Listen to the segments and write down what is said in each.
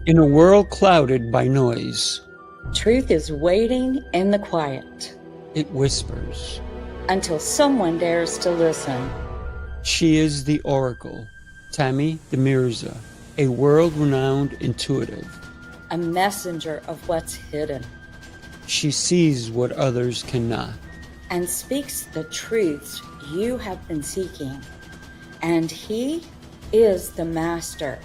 In a world clouded by noise, Truth is waiting in the quiet it whispers. until someone dares to listen. She is the Oracle, Tammy De Mirza, a world-renowned intuitive. A messenger of what's hidden She sees what others cannot. and speaks the truths you have been seeking. And he is the master,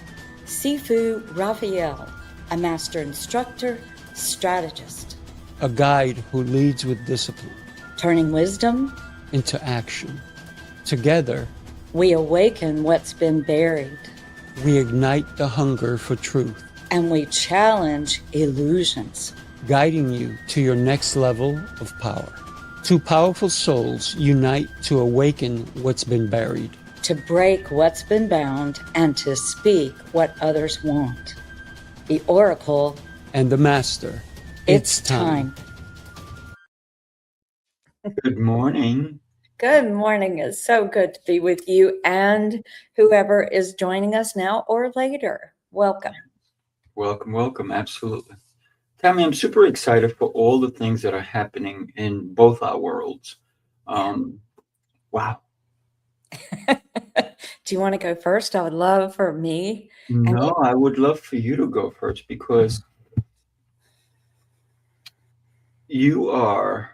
Sifu Rafael, a master instructor, strategist, A guide who leads with discipline turning wisdom. into action. Together, We awaken what's been buried we ignite the hunger for truth, and we challenge illusions. guiding you to your next level of power. Two powerful souls unite to awaken what's been buried. To break what's been bound and to speak what others want. The Oracle, And the Master, it's time. Good morning. Good morning. It's so good to be with you and whoever is joining us now or later. Welcome. Welcome, welcome. Absolutely. Tammy, I'm super excited for all the things that are happening in both our worlds. Wow. Do you want to go first? I would love for me. No, I would love for you to go first because you are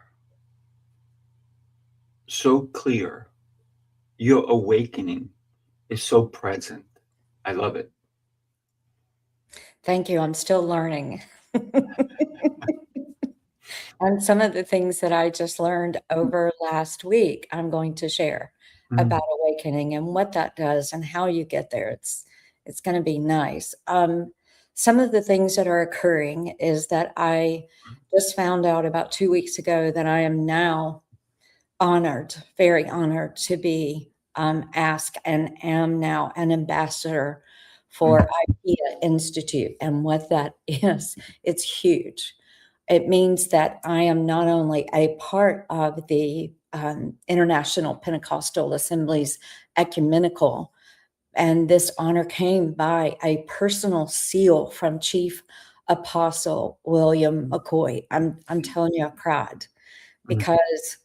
so clear. Your awakening is so present. I love it. Thank you. I'm still learning. And some of the things that I just learned over last week, I'm going to share about awakening and what that does and how you get there. It's going to be nice. Some of the things that are occurring is that I just found out about 2 weeks ago that I am now honored, very honored to be asked and am now an ambassador for IKEA Institute. And what that is, it's huge. It means that I am not only a part of the International Pentecostal Assembly's ecumenical, and this honor came by a personal seal from Chief Apostle William McCoy. I'm telling you, I cried because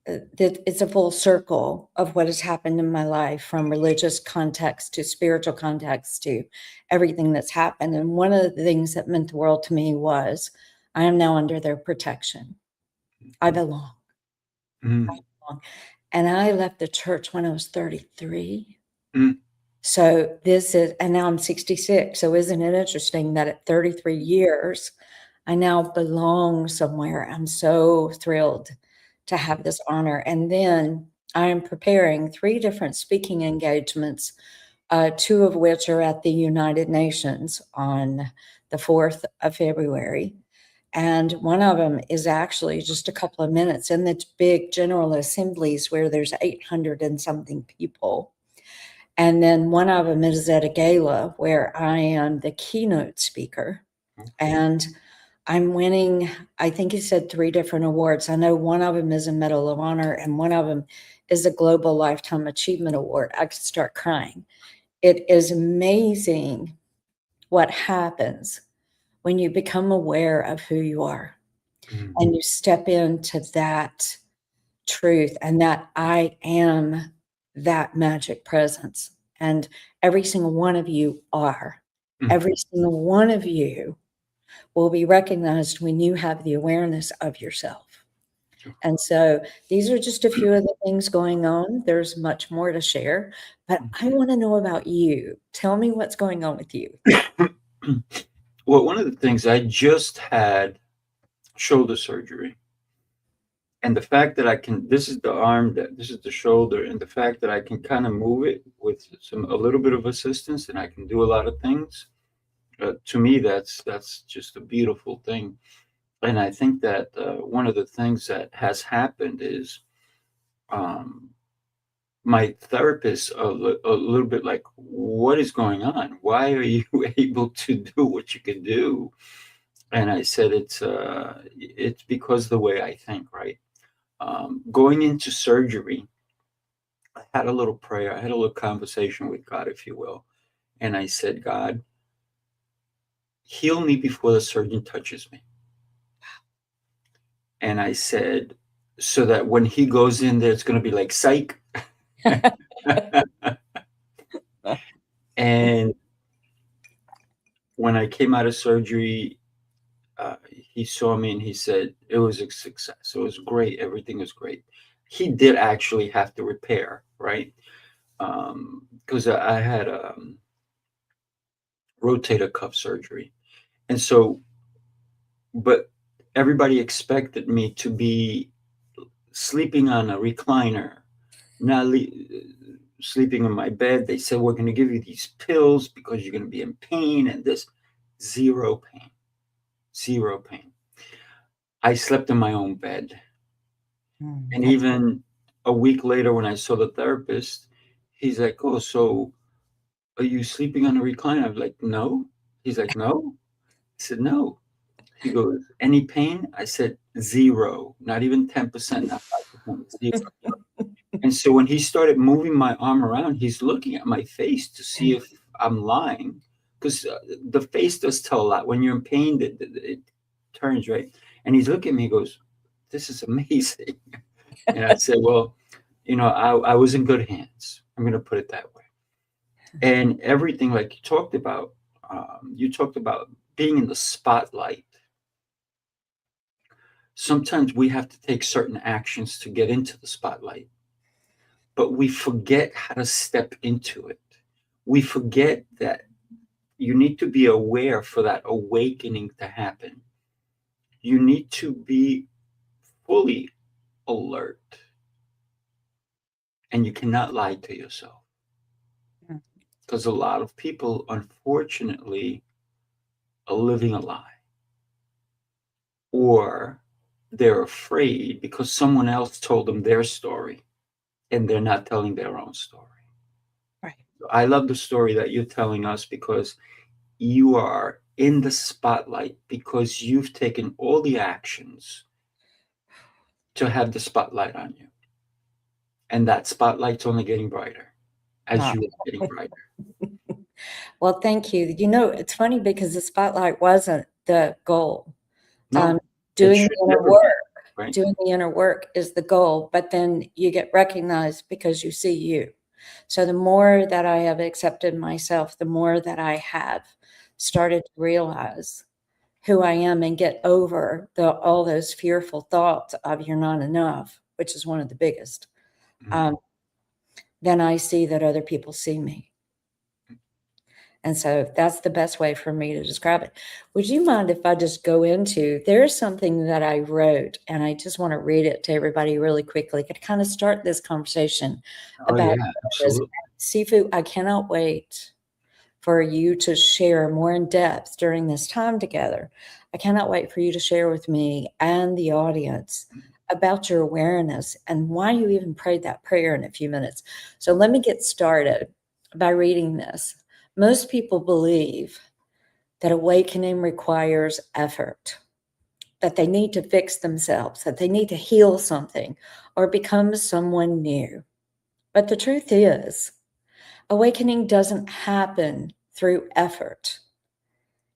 it's a full circle of what has happened in my life, from religious context to spiritual context to everything that's happened. And one of the things that meant the world to me was I am now under their protection. I belong. I belong. And I left the church when I was 33. So this is, and now I'm 66. So isn't it interesting that at 33 years, I now belong somewhere? I'm so thrilled to have this honor. And then I am preparing 3 different speaking engagements, 2 of which are at the United Nations on the 4th of February. And one of them is actually just a couple of minutes in the big general assemblies where there's 800 and something people. And then one of them is at a gala where I am the keynote speaker. And I'm winning, I think he said 3 different awards. I know one of them is a Medal of Honor and one of them is a Global Lifetime Achievement Award. I could start crying. It is amazing what happens when you become aware of who you are and you step into that truth and that I am that magic presence. And every single one of you are. Every single one of you will be recognized when you have the awareness of yourself. And so these are just a few of the things going on. There's much more to share, but I want to know about you. Tell me what's going on with you. Well, one of the things, I just had shoulder surgery. And the fact that I can, this is the arm, this is the shoulder, and the fact that I can kind of move it with a little bit of assistance, and I can do a lot of things. To me, that's just a beautiful thing. And I think that one of the things that has happened is my therapist a little bit like, what is going on? Why are you able to do what you can do? And I said, it's because of the way I think, right? Going into surgery, I had a little prayer. I had a little conversation with God, if you will. And I said, God, heal me before the surgeon touches me. And I said, so that when he goes in there, it's going to be like, psych. And when I came out of surgery, he saw me and he said, it was a success. It was great. Everything was great. He did actually have to repair, right? Because I had rotator cuff surgery. And so, but everybody expected me to be sleeping on a recliner, not sleeping in my bed. They said, we're going to give you these pills because you're going to be in pain, and this. Zero pain. Zero pain. I slept in my own bed. And even a week later, when I saw the therapist, he's like, oh, so are you sleeping on a recliner? I was like, no. He's like, no. I said, no. He goes, any pain? I said, zero. Not even 10%, not 5%, zero. And so when he started moving my arm around, he's looking at my face to see if I'm lying. Because the face does tell a lot. When you're in pain, it turns, right? And he's looking at me, he goes, this is amazing. And I said, well, I was in good hands. I'm going to put it that way. And everything, like you talked about being in the spotlight. Sometimes we have to take certain actions to get into the spotlight, but we forget how to step into it. We forget that you need to be aware for that awakening to happen. You need to be fully alert, and you cannot lie to yourself. Because a lot of people, unfortunately, are living a lie. Or they're afraid because someone else told them their story and they're not telling their own story. Right. So I love the story that you're telling us because you are in the spotlight because you've taken all the actions to have the spotlight on you. And that spotlight's only getting brighter as you are getting brighter. Well, thank you. It's funny because the spotlight wasn't the goal. No, doing the inner work, right? Doing the inner work is the goal, but then you get recognized because you see you. So the more that I have accepted myself, the more that I have started to realize who I am and get over all those fearful thoughts of you're not enough, which is one of the biggest. Then I see that other people see me. And so that's the best way for me to describe it. Would you mind if I just go into, there's something that I wrote, and I just want to read it to everybody really quickly to kind of start this conversation about this. Sifu, I cannot wait for you to share more in depth during this time together. I cannot wait for you to share with me and the audience about your awareness and why you even prayed that prayer in a few minutes. So let me get started by reading this. Most people believe that awakening requires effort, that they need to fix themselves, that they need to heal something or become someone new. But the truth is, awakening doesn't happen through effort.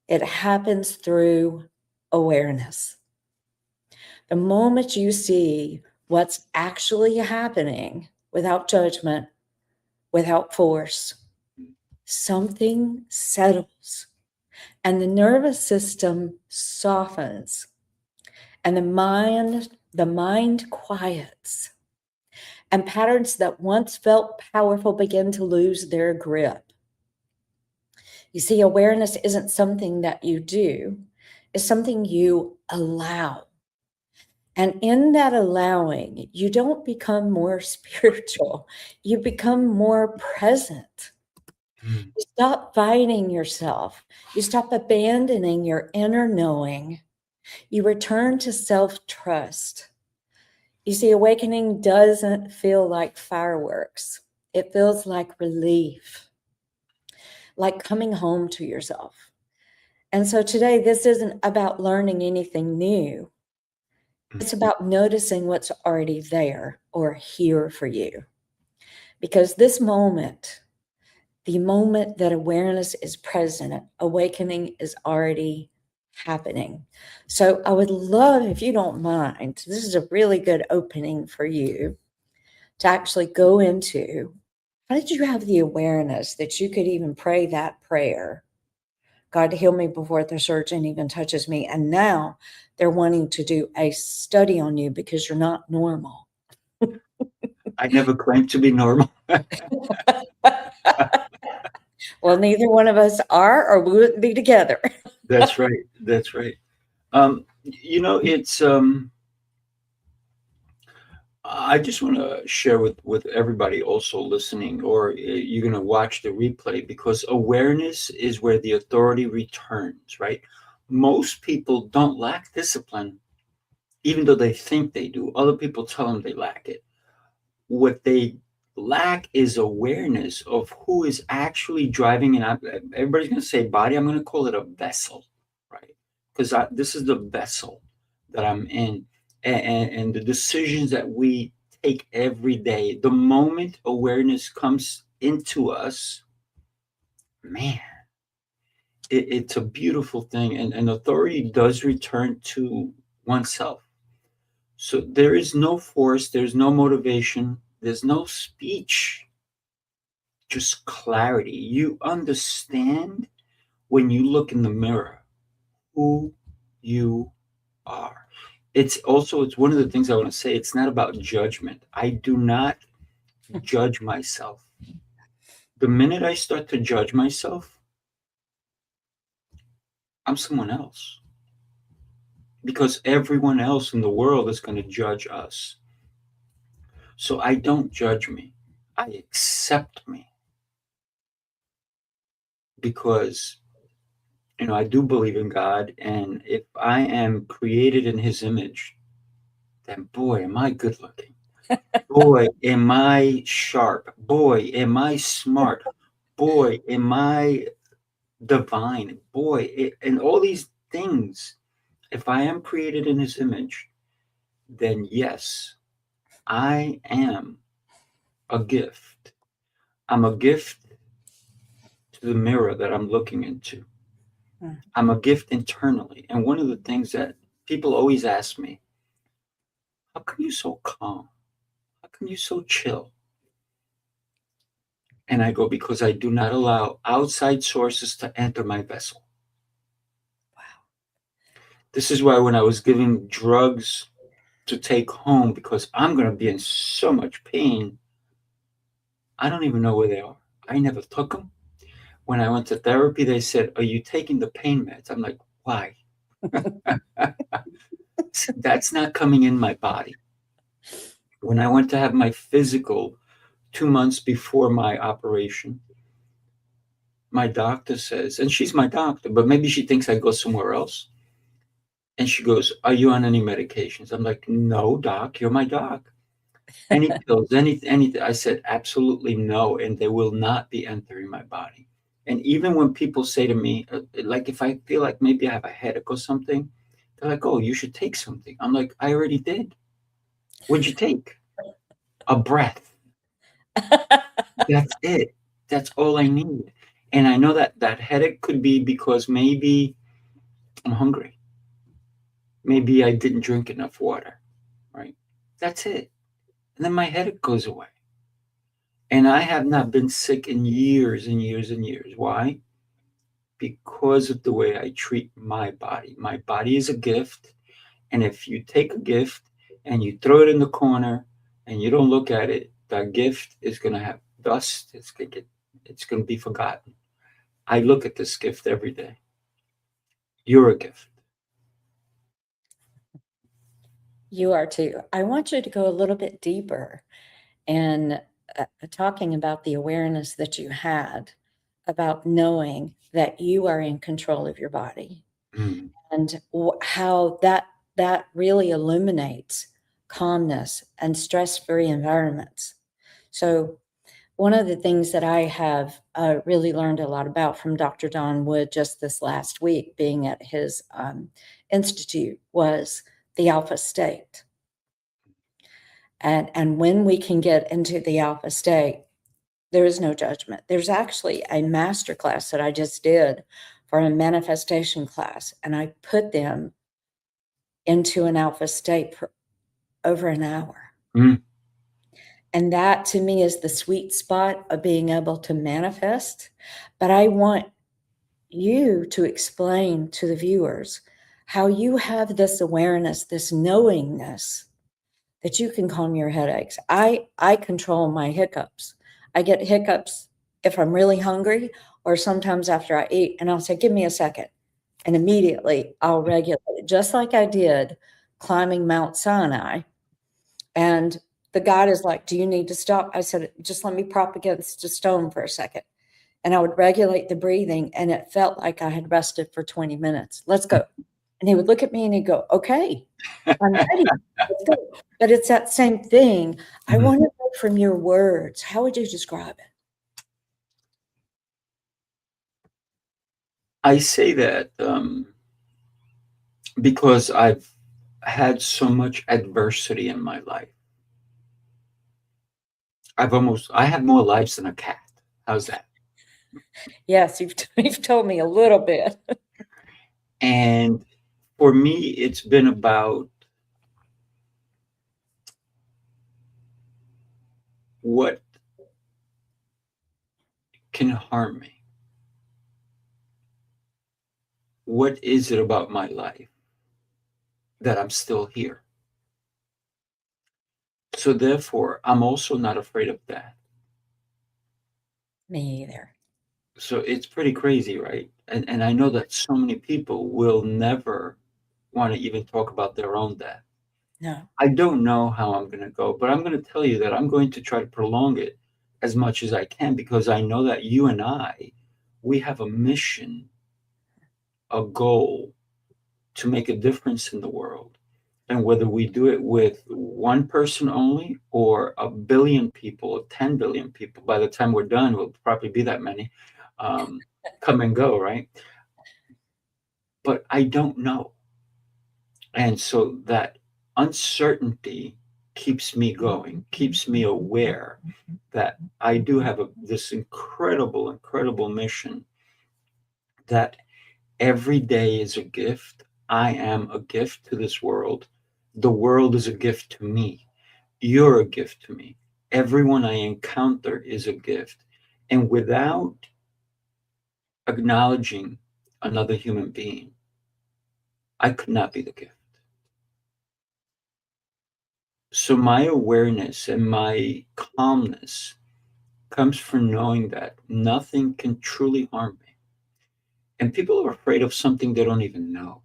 It happens through awareness. The moment you see what's actually happening without judgment, without force, something settles and the nervous system softens and the mind quiets, and patterns that once felt powerful begin to lose their grip. You see, awareness isn't something that you do, it's something you allow. And in that allowing, you don't become more spiritual, you become more present. You stop fighting yourself. You stop abandoning your inner knowing. You return to self-trust. You see, awakening doesn't feel like fireworks. It feels like relief, like coming home to yourself. And so today, this isn't about learning anything new. It's about noticing what's already there or here for you. Because this moment the moment that awareness is present, awakening is already happening. So I would love, if you don't mind, this is a really good opening for you to actually go into, how did you have the awareness that you could even pray that prayer? God, heal me before the surgeon even touches me. And now they're wanting to do a study on you because you're not normal. I never claimed to be normal. Well, neither one of us are, or we wouldn't be together. That's right. That's right. It's I just want to share with everybody also listening, or you're going to watch the replay, because awareness is where the authority returns, right? Most people don't lack discipline, even though they think they do. Other people tell them they lack it. What they lack is awareness of who is actually driving. And everybody's going to say body. I'm going to call it a vessel, right? Because this is the vessel that I'm in, and the decisions that we take every day. The moment awareness comes into us, man, it's a beautiful thing, and authority does return to oneself. So there is no force, there's no motivation, there's no speech, just clarity. You understand when you look in the mirror who you are. It's one of the things I want to say. It's not about judgment. I do not judge myself. The minute I start to judge myself, I'm someone else. Because everyone else in the world is going to judge us. So I don't judge me. I accept me. Because, I do believe in God. And if I am created in his image, then boy, am I good looking. Boy, am I sharp. Boy, am I smart. Boy, am I divine. Boy, and all these things. If I am created in his image, then yes, I am a gift. I'm a gift to the mirror that I'm looking into. I'm a gift internally. And one of the things that people always ask me, how come you so calm? How come you so chill? And I go, because I do not allow outside sources to enter my vessel. Wow. This is why when I was giving drugs to take home, because I'm going to be in so much pain, I don't even know where they are. I never took them. When I went to therapy, they said, are you taking the pain meds? I'm like, why? That's not coming in my body. When I went to have my physical 2 months before my operation, my doctor says, and she's my doctor, but maybe she thinks I go somewhere else. And she goes, are you on any medications? I'm like, no, doc, you're my doc. Any pills, anything. I said, absolutely no. And they will not be entering my body. And even when people say to me, like if I feel like maybe I have a headache or something, they're like, oh, you should take something. I'm like, I already did. What'd you take? A breath. That's it. That's all I need. And I know that headache could be because maybe I'm hungry. Maybe I didn't drink enough water, right? That's it. And then my headache goes away. And I have not been sick in years and years and years. Why? Because of the way I treat my body. My body is a gift. And if you take a gift and you throw it in the corner and you don't look at it, that gift is going to have dust. It's going to be forgotten. I look at this gift every day. You're a gift. You are too. I want you to go a little bit deeper and talking about the awareness that you had about knowing that you are in control of your body and how that really illuminates calmness and stress-free environments. So one of the things that I have really learned a lot about from Dr. Don Wood just this last week, being at his institute, was the alpha state. And when we can get into the alpha state, There is no judgment. There's actually a master class that I just did for a manifestation class, and I put them into an alpha state for over an hour. Mm. And that to me is the sweet spot of being able to manifest. But I want you to explain to the viewers how you have this awareness, this knowingness that you can calm your headaches. I control my hiccups. I get hiccups if I'm really hungry or sometimes after I eat, and I'll say, give me a second. And immediately I'll regulate it, just like I did climbing Mount Sinai. And the guide is like, do you need to stop? I said, just let me prop against a stone for a second. And I would regulate the breathing, and it felt like I had rested for 20 minutes. Let's go. And he would look at me and he'd go, okay, I'm ready. Let's go. But it's that same thing. I want to know from your words, how would you describe it? I say that because I've had so much adversity in my life. I have more lives than a cat. How's that? Yes, you've told me a little bit. And for me, it's been about what can harm me. What is it about my life that I'm still here? So therefore, I'm also not afraid of death. Me either. So it's pretty crazy, right? And I know that so many people will never want to even talk about their own death. No. I don't know how I'm going to go, but I'm going to tell you that I'm going to try to prolong it as much as I can, because I know that you and I, we have a mission, a goal to make a difference in the world. And whether we do it with one person only or a billion people or 10 billion people, by the time we're done, we'll probably be that many, come and go, right? But I don't know. And so that uncertainty keeps me going, keeps me aware that I do have this incredible, incredible mission, that every day is a gift. I am a gift to this world. The world is a gift to me. You're a gift to me. Everyone I encounter is a gift. And without acknowledging another human being, I could not be the gift. So my awareness and my calmness comes from knowing that nothing can truly harm me. And people are afraid of something they don't even know.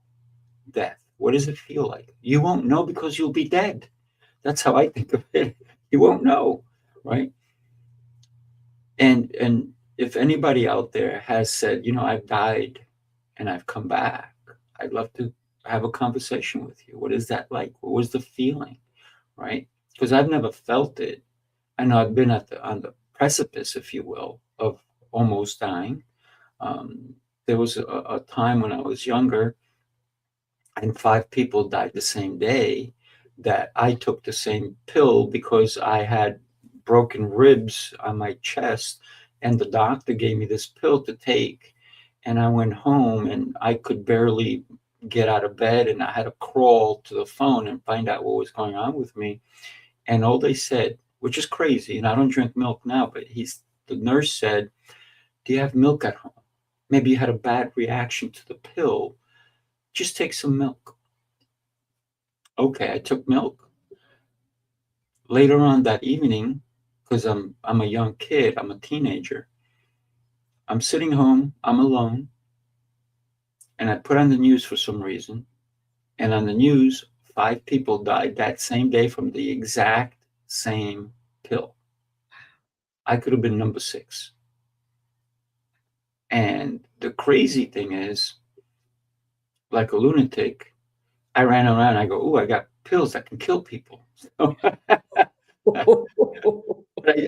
Death. What does it feel like? You won't know because you'll be dead. That's how I think of it. You won't know, right? And if anybody out there has said, I've died and I've come back, I'd love to have a conversation with you. What is that like? What was the feeling, right? Because I've never felt it. I know I've been on the precipice, if you will, of almost dying. There was a time when I was younger and 5 people died the same day, that I took the same pill because I had broken ribs on my chest, and the doctor gave me this pill to take. And I went home and I could barely get out of bed, and I had to crawl to the phone and find out what was going on with me. And all they said, which is crazy, and I don't drink milk now, but the nurse said, do you have milk at home? Maybe you had a bad reaction to the pill. Just take some milk. Okay, I took milk. Later on that evening, because I'm a young kid, I'm a teenager, I'm sitting home, I'm alone, and I put on the news for some reason. And on the news, 5 people died that same day from the exact same pill. I could have been number 6. And the crazy thing is, like a lunatic, I ran around, I go, I got pills that can kill people. So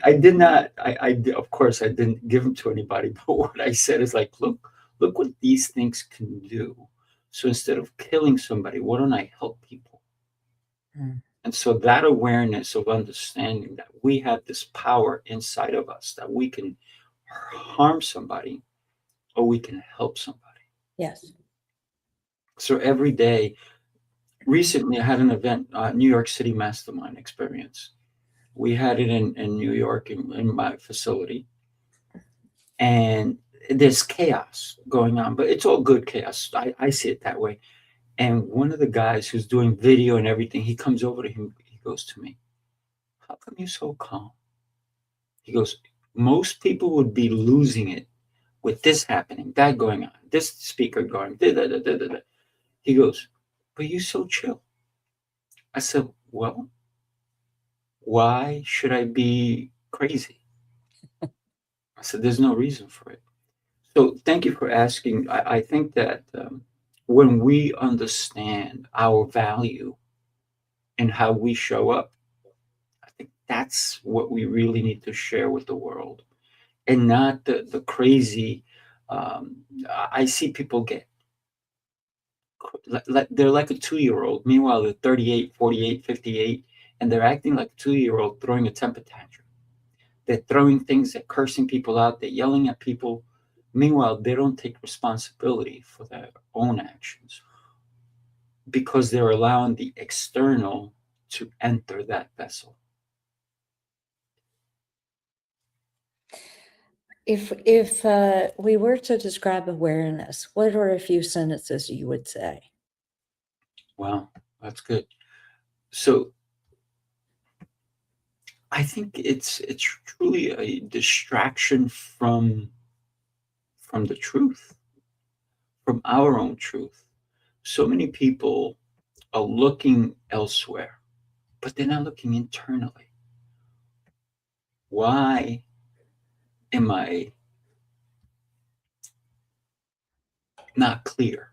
I did not, of course, I didn't give them to anybody, but what I said is like, look what these things can do. So instead of killing somebody, why don't I help people? And so that awareness of understanding that we have this power inside of us, that we can harm somebody or we can help somebody. Yes. So every day, recently I had an event, New York City Mastermind Experience. We had it in New York in my facility. And there's chaos going on, but it's all good chaos. I see it that way. And one of the guys who's doing video and everything, he comes over to him. He goes to me, "How come you're so calm?" He goes, "Most people would be losing it with this happening, that going on, this speaker going, da, da, da, da, da, da." He goes, "But you're so chill." I said, "Well, why should I be crazy?" I said, "There's no reason for it." So thank you for asking. I think that when we understand our value and how we show up, I think that's what we really need to share with the world, and not the crazy. I see people get like they're like a 2-year-old. Meanwhile, they're 38, 48, 58, and they're acting like a 2-year-old throwing a temper tantrum. They're throwing things, they're cursing people out, they're yelling at people. Meanwhile, they don't take responsibility for their own actions because they're allowing the external to enter that vessel. If we were to describe awareness, what are a few sentences you would say? Wow, that's good. So I think it's truly a distraction from the truth, from our own truth. So many people are looking elsewhere, but they're not looking internally. Why am I not clear?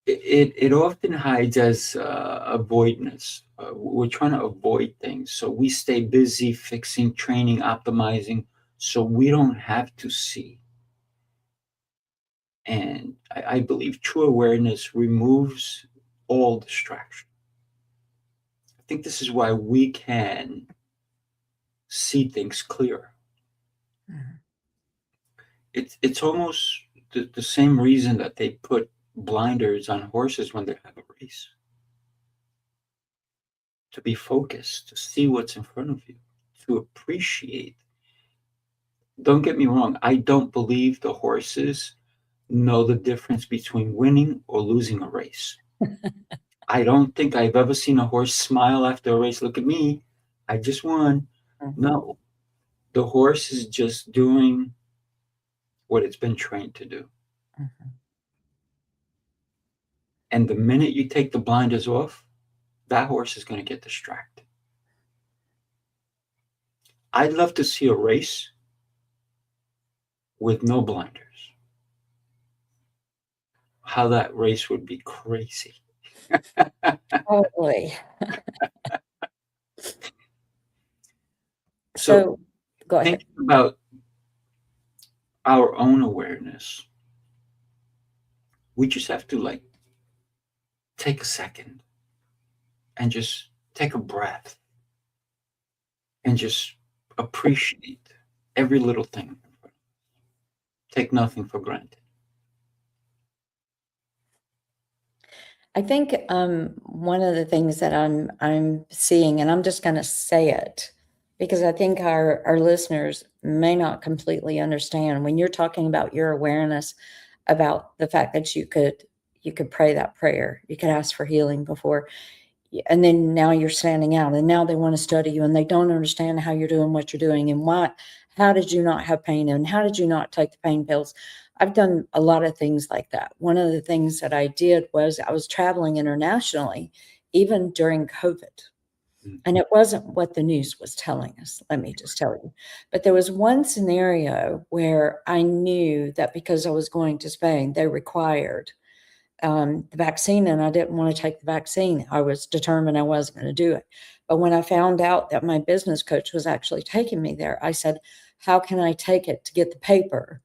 It often hides as avoidance. We're trying to avoid things. So we stay busy fixing, training, optimizing, so we don't have to see. And I believe true awareness removes all distraction. I think this is why we can see things clearer. Mhm. It's almost the same reason that they put blinders on horses when they have a race. To be focused, to see what's in front of you, to appreciate. Don't get me wrong, I don't believe the horses know the difference between winning or losing a race. I don't think I've ever seen a horse smile after a race. Look at me, I just won. Mhm. No, the horse is just doing what it's been trained to do. Mhm. And the minute you take the blinders off, that horse is going to get distracted. I'd love to see a race with no blinders. How that race would be crazy. Totally. So So go ahead. thinking about our own awareness, we just have to like take a second and just take a breath and just appreciate every little thing. Take nothing for granted. I think one of the things that I'm seeing, and I'm just going to say it because I think our listeners may not completely understand when you're talking about your awareness about the fact that you could pray that prayer, you could ask for healing before, and then now you're standing out, and now they want to study you, and they don't understand how you're doing what you're doing, and how did you not have pain, and how did you not take the pain pills? I've done a lot of things like that. One of the things that I did was I was traveling internationally, even during COVID. And it wasn't what the news was telling us, let me just tell you. But there was one scenario where I knew that because I was going to Spain, they required the vaccine, and I didn't want to take the vaccine. I was determined I wasn't going to do it. But when I found out that my business coach was actually taking me there, I said, how can I take it to get the paper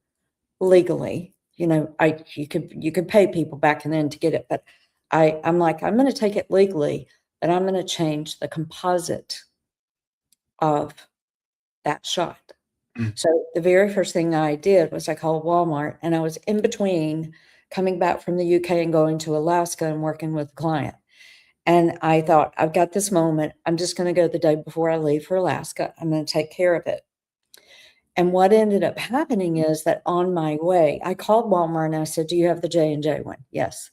legally? You know, you could pay people back and then to get it, but I'm like, I'm going to take it legally, but I'm going to change the composite of that shot. So the very first thing I did was I called Walmart, and I was in between coming back from the UK and going to Alaska and working with a client. And I thought, I've got this moment. I'm just going to go the day before I leave for Alaska. I'm going to take care of it. And what ended up happening is that on my way, I called Walmart and I said, do you have the J&J one? Yes.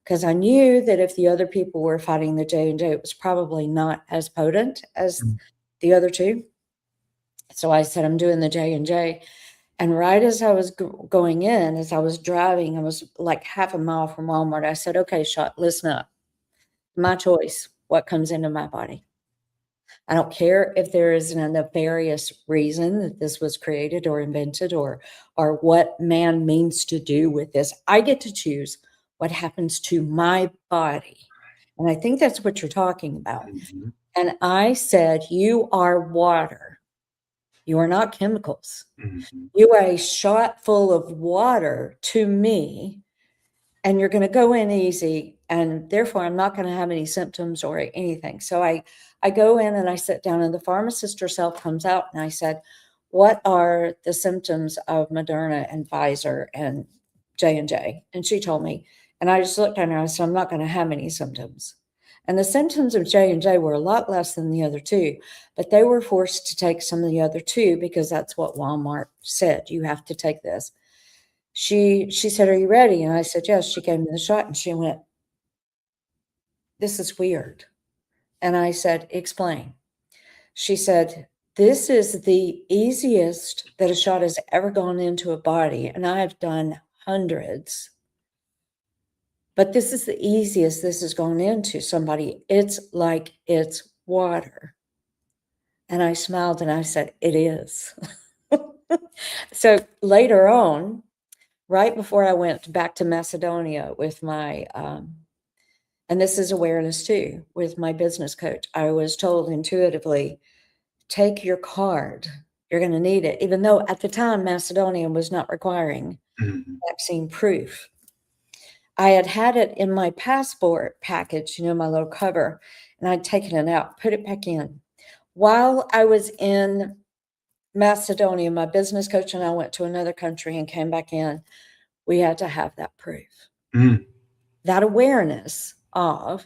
Because I knew that if the other people were fighting the J&J, it was probably not as potent as the other two. So I said, I'm doing the J&J. And right as I was going in, as I was driving, I was like half a mile from Walmart. I said, okay, Shot, listen up. My choice, what comes into my body. I don't care if there is a nefarious reason that this was created or invented or what man means to do with this. I get to choose what happens to my body. And I think that's what you're talking about. And I said, you are water. You are not chemicals. You are a shot full of water to me, and you're going to go in easy, and therefore I'm not going to have any symptoms or anything. So I go in and I sit down, and the pharmacist herself comes out, and I said, what are the symptoms of Moderna and Pfizer and J&J? And she told me, and I just looked at her and I said, I'm not going to have any symptoms. And the symptoms of J&J were a lot less than the other two, but they were forced to take some of the other two because that's what Walmart said. You have to take this. She said, are you ready? And I said, yes. She gave me the shot and she went, this is weird. And I said, explain. She said, this is the easiest that a shot has ever gone into a body. And I've done hundreds. But this is the easiest this has gone into somebody. It's like it's water. And I smiled and I said, it is. So later on, right before I went back to Macedonia with my, and this is awareness too, with my business coach, I was told intuitively, take your card. You're going to need it. Even though at the time, Macedonia was not requiring vaccine proof. I had it in my passport package, my little cover, and I'd taken it out, put it back in. While I was in Macedonia, my business coach and I went to another country and came back in. We had to have that proof. That awareness of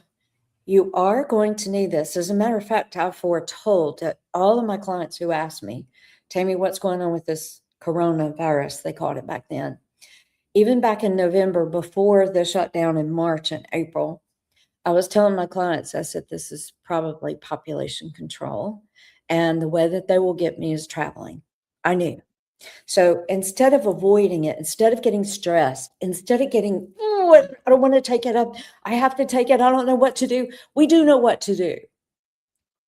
you are going to need this. As a matter of fact, I've foretold that all of my clients who asked me, Tammy, what's going on with this coronavirus? They called it back then. Even back in November, before the shutdown in March and April, I was telling my clients, I said, this is probably population control. And the way that they will get me is traveling. I knew. So instead of avoiding it, instead of getting stressed, instead of getting, I don't want to take it up. I have to take it. I don't know what to do. We do know what to do.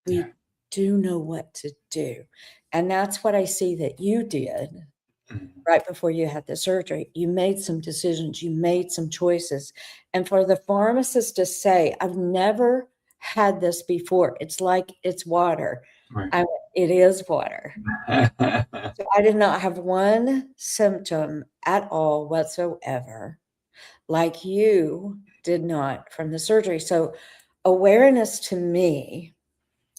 We do know what to do. And that's what I see that you did right before you had the surgery. You made some decisions. You made some choices. And for the pharmacist to say, I've never had this before. It's like it's water. Right. It is water. So I did not have one symptom at all whatsoever, like you did not from the surgery. So awareness to me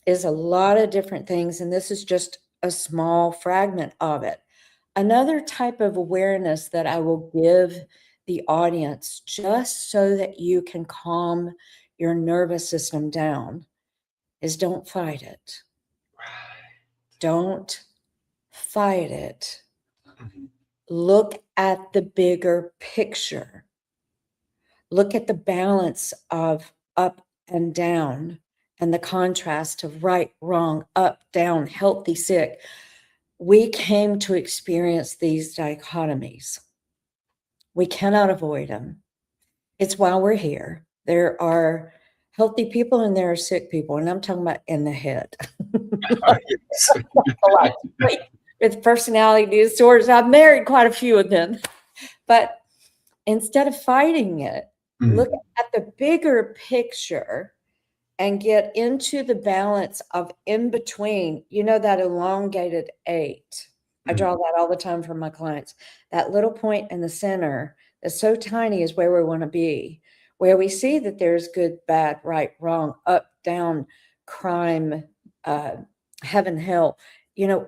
is a lot of different things, and this is just a small fragment of it. Another type of awareness that I will give the audience just so that you can calm your nervous system down is don't fight it. Don't fight it. Look at the bigger picture. Look at the balance of up and down and the contrast of right, wrong, up, down, healthy, sick. We came to experience these dichotomies. We cannot avoid them. It's why we're here. There are healthy people and there are sick people, and I'm talking about in the head. With personality disorders, I've married quite a few of them. But instead of fighting it, look at the bigger picture and get into the balance of in between, that elongated 8. I draw that all the time for my clients. That little point in the center that's so tiny is where we want to be. where we see that there's good, bad, right, wrong, up, down, crime, heaven, hell,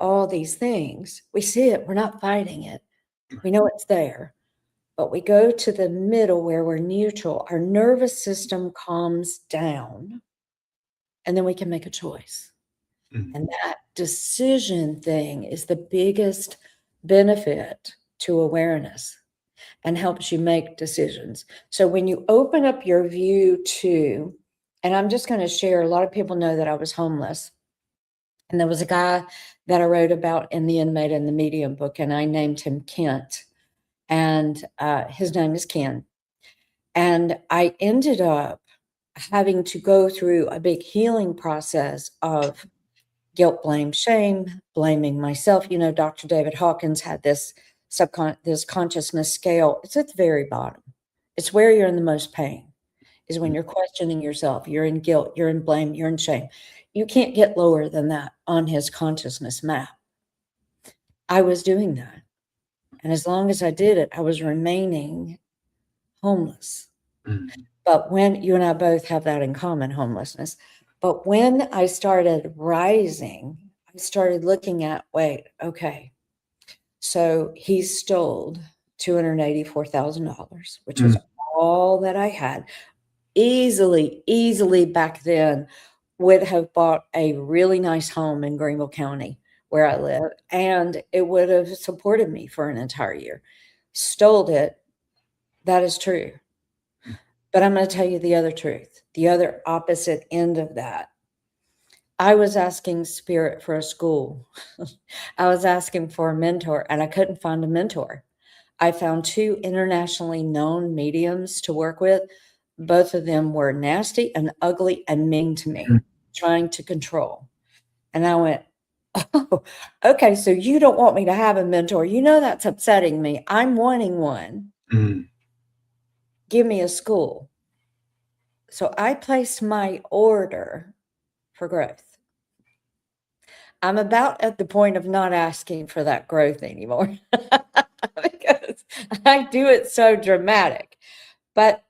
all these things. We see it. We're not fighting it. We know it's there. But we go to the middle where we're neutral. Our nervous system calms down, and then we can make a choice. And that decision thing is the biggest benefit to awareness and helps you make decisions. So when you open up your view to, and I'm just going to share, a lot of people know that I was homeless. And there was a guy that I wrote about in the Inmate and the Medium book, and I named him Kent. And his name is Ken. And I ended up having to go through a big healing process of guilt, blame, shame, blaming myself. Dr. David Hawkins had this consciousness scale. It's at the very bottom. It's where you're in the most pain, is when you're questioning yourself. You're in guilt, you're in blame, you're in shame. You can't get lower than that on his consciousness map. I was doing that. And as long as I did it, I was remaining homeless. But when you and I both have that in common, homelessness. But when I started rising, I started looking at, wait, okay. So he stole $284,000, which was all that I had. Easily back then would have bought a really nice home in Greenville County where I live, and it would have supported me for an entire year. Stole it. That is true. But I'm going to tell you the other truth, the other opposite end of that. I was asking Spirit for a school. I was asking for a mentor, and I couldn't find a mentor. I found 2 internationally known mediums to work with. Both of them were nasty and ugly and mean to me, trying to control. And I went, oh, okay, so you don't want me to have a mentor. That's upsetting me. I'm wanting one. Give me a school. So I placed my order for growth. I'm about at the point of not asking for that growth anymore because I do it so dramatic. But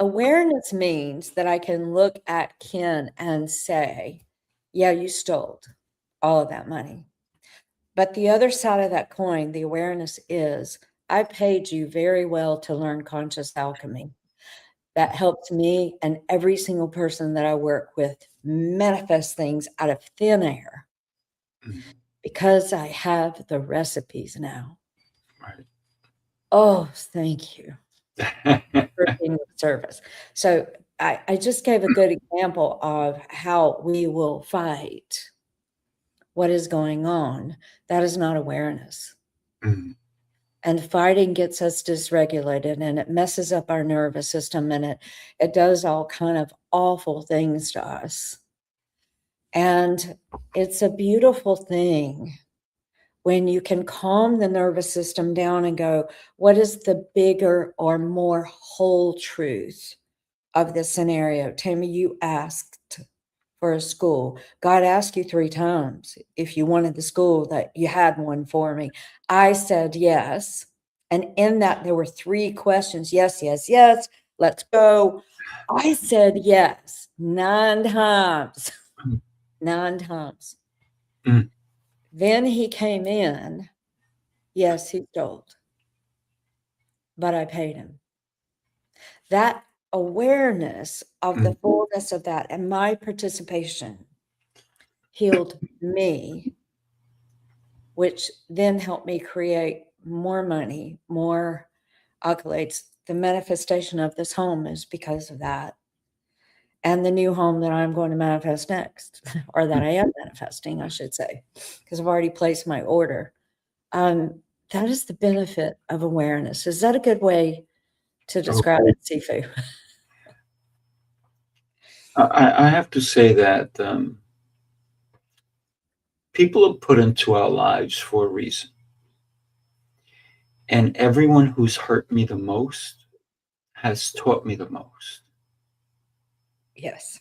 awareness means that I can look at Ken and say, yeah, you stole all of that money. But the other side of that coin, the awareness is, I paid you very well to learn conscious alchemy. That helps me and every single person that I work with manifest things out of thin air because I have the recipes now. Right. Oh, thank you for being of service. So I just gave a good example of how we will fight what is going on. That is not awareness. And fighting gets us dysregulated, and it messes up our nervous system, and it does all kind of awful things to us. And it's a beautiful thing when you can calm the nervous system down and go, what is the bigger or more whole truth of this scenario? Tammy, you asked for a school. God asked you 3 times if you wanted the school, that you had one for me. I said yes. And in that, there were 3 questions. Yes, yes, yes. Let's go. I said yes 9 times. 9 times. Then he came in. Yes, he stole. But I paid him. That awareness of the fullness of that and my participation healed me, which then helped me create more money, more accolades. The manifestation of this home is because of that. And the new home that I'm going to manifest next, or that I am manifesting, I should say, because I've already placed my order. That is the benefit of awareness. Is that a good way to describe it, Sifu? I have to say that people are put into our lives for a reason. And everyone who's hurt me the most has taught me the most. Yes.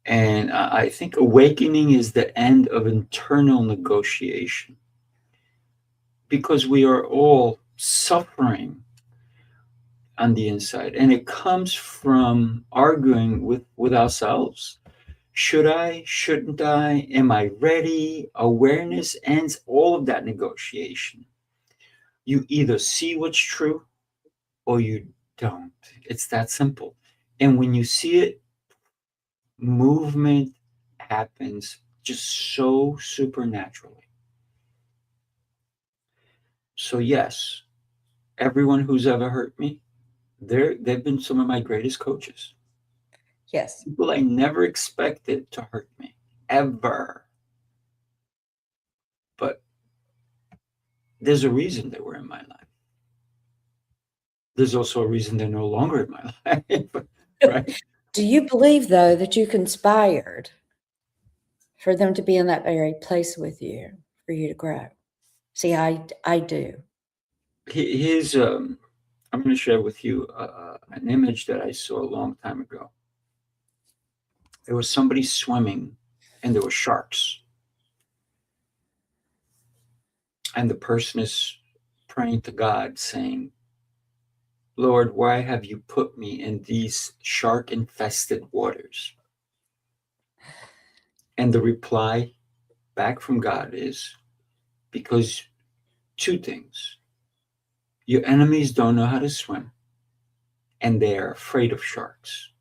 And I think awakening is the end of internal negotiation, because we are all suffering on the inside. And it comes from arguing with ourselves. Should I? Shouldn't I? Am I ready? Awareness ends all of that negotiation. You either see what's true or you don't. It's that simple. And when you see it, movement happens just so supernaturally. So yes, everyone who's ever hurt me, they've been some of my greatest coaches. Yes. People I never expected to hurt me, ever. But there's a reason they were in my life. There's also a reason they're no longer in my life, right? Do you believe, though, that you conspired for them to be in that very place with you, for you to grow? See, I do. Here's, I'm going to share with you an image that I saw a long time ago. There was somebody swimming and there were sharks. And the person is praying to God saying, Lord, why have you put me in these shark-infested waters? And the reply back from God is, because two things. Your enemies don't know how to swim, and they are afraid of sharks.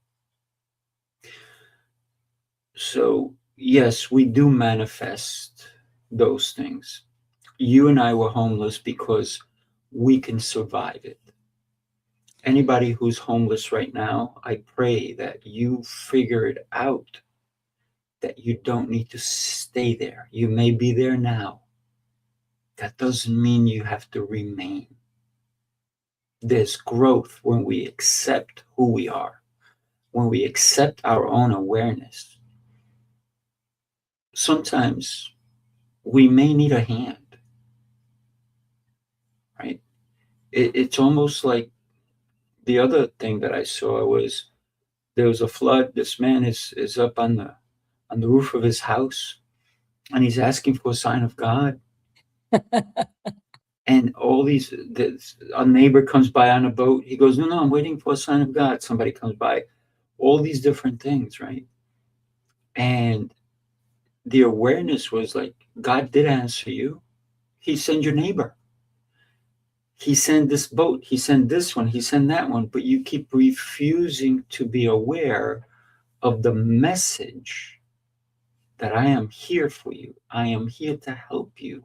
So, yes, we do manifest those things. You and I were homeless because we can survive it. Anybody who's homeless right now, I pray that you figure it out, that you don't need to stay there. You may be there now. That doesn't mean you have to remain. There's growth when we accept who we are, when we accept our own awareness. Sometimes we may need a hand, right? It's almost like the other thing that I saw was there was a flood. This man is up on the roof of his house, and he's asking for a sign of God. And all a neighbor comes by on a boat. He goes, no, I'm waiting for a sign of God. Somebody comes by. All these different things, right? And the awareness was like, God did answer you. He sent your neighbor. He sent this boat. He sent this one. He sent that one. But you keep refusing to be aware of the message that I am here for you. I am here to help you.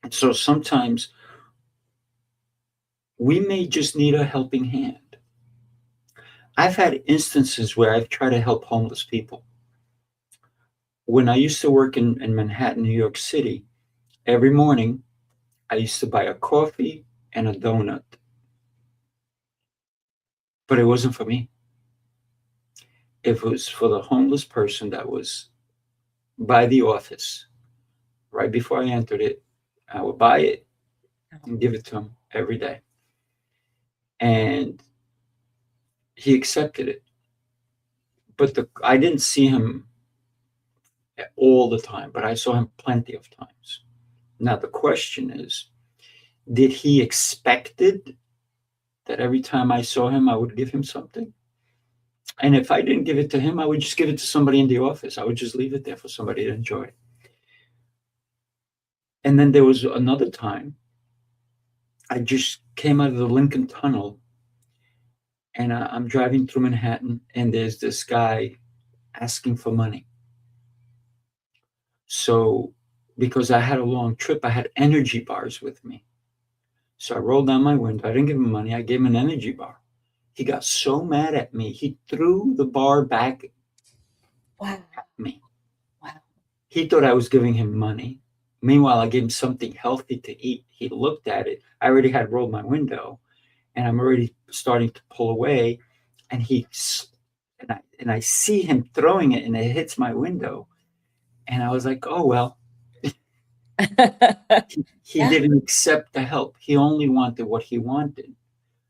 And so sometimes we may just need a helping hand. I've had instances where I've tried to help homeless people. When I used to work in Manhattan, New York City, every morning I used to buy a coffee and a donut. But it wasn't for me. It was for the homeless person that was by the office. Right before I entered it, I would buy it and give it to him every day. And he accepted it. But I didn't see him all the time, but I saw him plenty of times. Now, the question is, did he expect it that every time I saw him, I would give him something? And if I didn't give it to him, I would just give it to somebody in the office. I would just leave it there for somebody to enjoy. And then there was another time, I just came out of the Lincoln Tunnel, and I'm driving through Manhattan, and there's this guy asking for money. So because I had a long trip, I had energy bars with me. So I rolled down my window. I didn't give him money. I gave him an energy bar. He got so mad at me. He threw the bar back at me. Wow. He thought I was giving him money. Meanwhile, I gave him something healthy to eat. He looked at it. I already had rolled my window, and I'm already starting to pull away. And I see him throwing it, and it hits my window. And I was like, oh, well. He didn't accept the help. He only wanted what he wanted.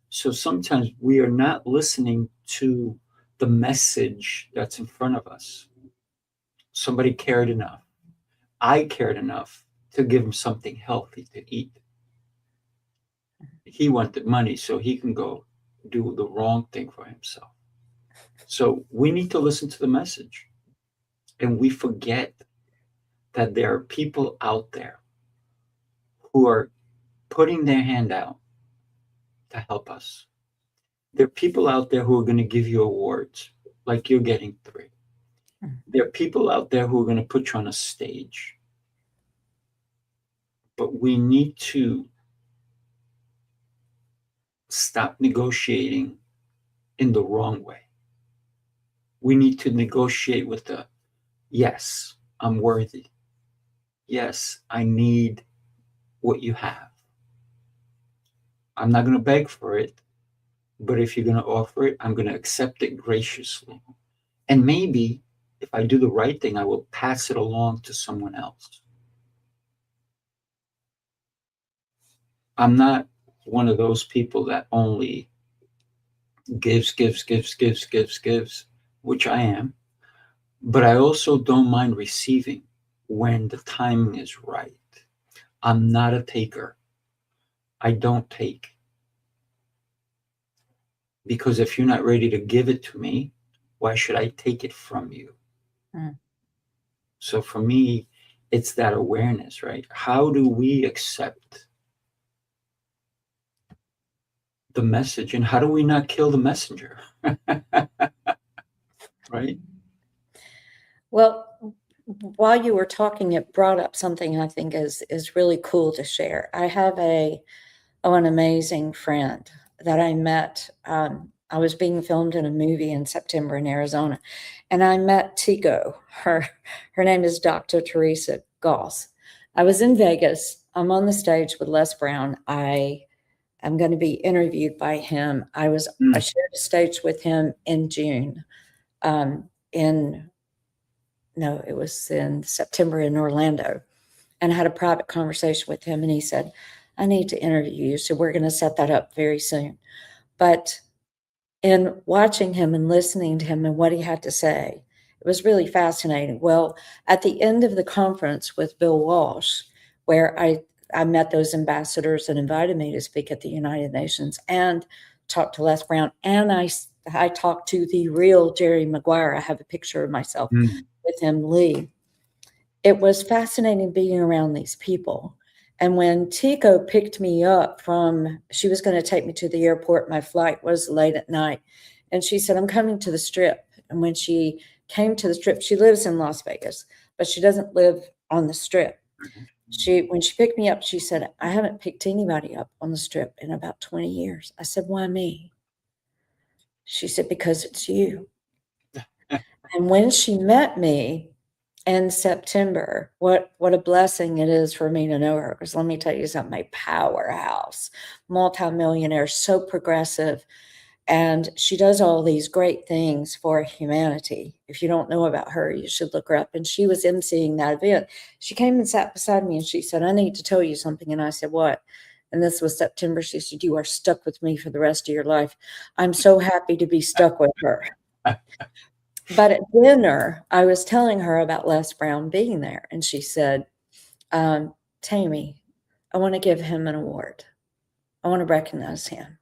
So sometimes we are not listening to the message that's in front of us. Somebody cared enough. I cared enough to give him something healthy to eat. He wanted money so he can go do the wrong thing for himself. So we need to listen to the message. And we forget that there are people out there who are putting their hand out to help us. There are people out there who are going to give you awards, like you're getting 3. There are people out there who are going to put you on a stage. But we need to stop negotiating in the wrong way. We need to negotiate with the, yes, I'm worthy. Yes, I need what you have. I'm not going to beg for it, but if you're going to offer it, I'm going to accept it graciously. And maybe if I do the right thing, I will pass it along to someone else. I'm not one of those people that only gives, which I am, but I also don't mind receiving when the timing is right. I'm not a taker. I don't take. Because if you're not ready to give it to me, why should I take it from you? So for me, it's that awareness, right? How do we accept the message, and how do we not kill the messenger? Right? Well, while you were talking, it brought up something I think is really cool to share. I have an amazing friend that I met. I was being filmed in a movie in September in Arizona, and I met Tico. Her name is Dr. Teresa Goss. I was in Vegas. I'm on the stage with Les Brown. I'm going to be interviewed by him. I shared a stage with him in June. It was in September in Orlando, and I had a private conversation with him, and he said, I need to interview you. So we're going to set that up very soon. But in watching him and listening to him and what he had to say, it was really fascinating. Well, at the end of the conference with Bill Walsh, where I met those ambassadors and invited me to speak at the United Nations and talked to Les Brown, and I talked to the real Jerry Maguire. I have a picture of myself with him, Lee. It was fascinating being around these people. And when Tico picked me up she was going to take me to the airport. My flight was late at night. And she said, I'm coming to the Strip. And when she came to the Strip, she lives in Las Vegas, but she doesn't live on the Strip. When she picked me up, she said, I haven't picked anybody up on the Strip in about 20 years. I said, why me? She said, because it's you. And when she met me in September, what a blessing it is for me to know her. Because let me tell you something, a powerhouse, multimillionaire, so progressive. And she does all these great things for humanity. If you don't know about her, you should look her up. And she was emceeing that event. She came and sat beside me and she said, I need to tell you something. And I said, what? And this was September. She said, you are stuck with me for the rest of your life. I'm so happy to be stuck with her. But at dinner, I was telling her about Les Brown being there. And she said, Tammy, I want to give him an award. I want to recognize him.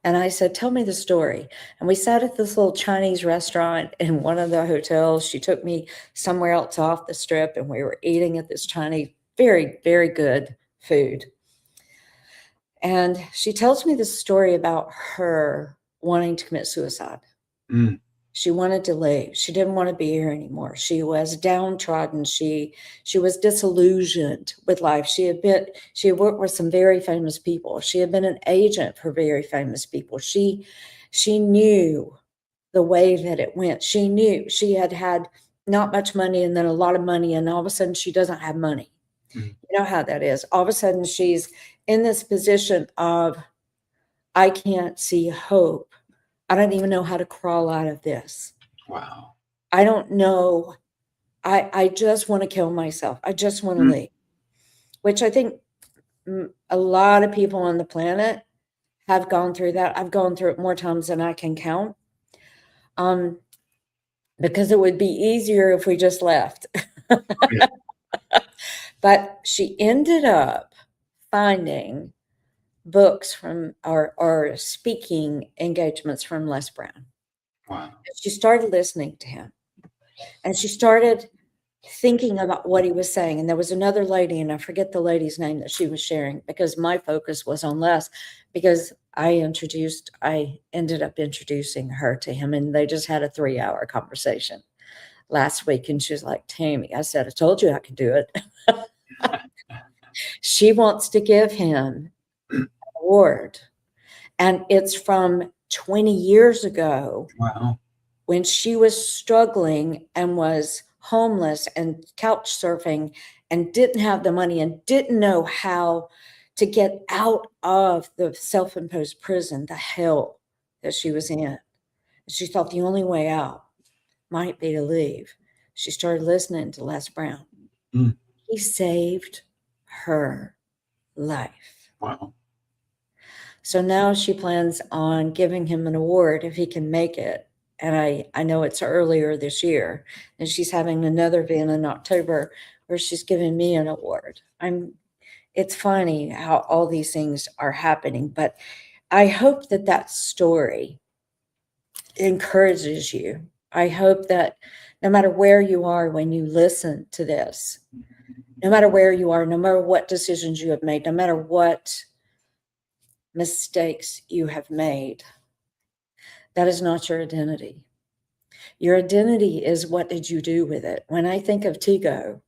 And I said, tell me the story. And we sat at this little Chinese restaurant in one of the hotels. She took me somewhere else off the Strip, and we were eating at this Chinese, very, very good food. And she tells me this story about her wanting to commit suicide. She wanted to leave. She didn't want to be here anymore. She was downtrodden. She was disillusioned with life. She had worked with some very famous people. She had been an agent for very famous people. She knew the way that it went. She knew she had not much money and then a lot of money, and all of a sudden she doesn't have money. You know how that is. All of a sudden she's in this position of, I can't see hope. I don't even know how to crawl out of this. Wow. I don't know. I just want to kill myself. I just want to leave, which I think a lot of people on the planet have gone through that. I've gone through it more times than I can count. Because it would be easier if we just left. But she ended up finding books from or speaking engagements from Les Brown. Wow. She started listening to him, and she started thinking about what he was saying. And there was another lady, and I forget the lady's name that she was sharing, because my focus was on Les, because I ended up introducing her to him, and they just had a 3-hour conversation last week. And she was like, Tammy, I said, I told you I could do it. She wants to give him an award, and it's from 20 years ago. Wow. When she was struggling and was homeless and couch surfing and didn't have the money and didn't know how to get out of the self-imposed prison, the hell that she was in. She thought the only way out might be to leave. She started listening to Les Brown. Mm. He saved her life. Wow. So now she plans on giving him an award if he can make it. And I know it's earlier this year, and she's having another event in October where she's giving me an award. It's funny how all these things are happening, but I hope that that story encourages you. I hope that no matter where you are when you listen to this, no matter where you are, no matter what decisions you have made, no matter what mistakes you have made, that is not your identity. Your identity is what did you do with it? When I think of Tigo